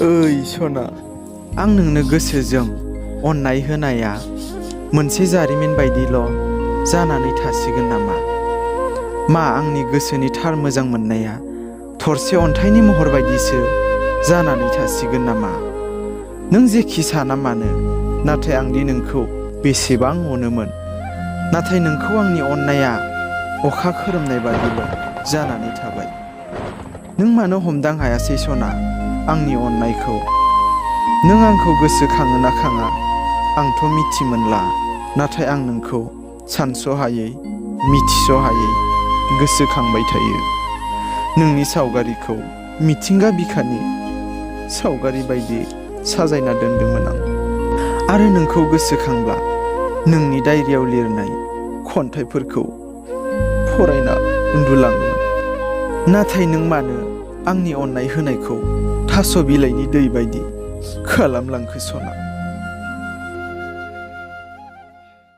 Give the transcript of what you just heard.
ओइ सना, आं नोंनो गोसोजों अननाय होनाया मोनसे जारिमिन बायदिल' जानानै थासिगोन नामा? मा आंनि गोसोनि थार मोजां मोननाया थरसे अन्थाइनि महर बायदिसो जानानै थासिगोन नामा? नों जेखि साना मानो, नाथाय आंदि नोंखौ बेसेबां अनोमोन, नाथाय नोंखौ आंनि अननाया अखा खोरोमनाय बादिल' जानानै थाबाय। नों मानो हमदां हायासै सना आंनि अननायखौ? नों आंखौ गोसोखाङो ना खाङा आंथ' मिथि मोनला, नाथाय आं नोंखौ सानस'हायै मिथिस'हायै गोसोखांबाय थायो। नोंनि सावगारिखौ मिथिंगा बिखानि सावगारि बायदि साजायना दोनदोंमोन आं, आरो नोंखौ गोसोखांब्ला नोंनि डायरियाव लिरनाय खन्थाइफोरखौ फरायना उन्दुलाङोमोन। नाथाय नों मानो आंनि अननाय होनायखौ थास' बिलाइनि दै बायदि खालामलांखो सना?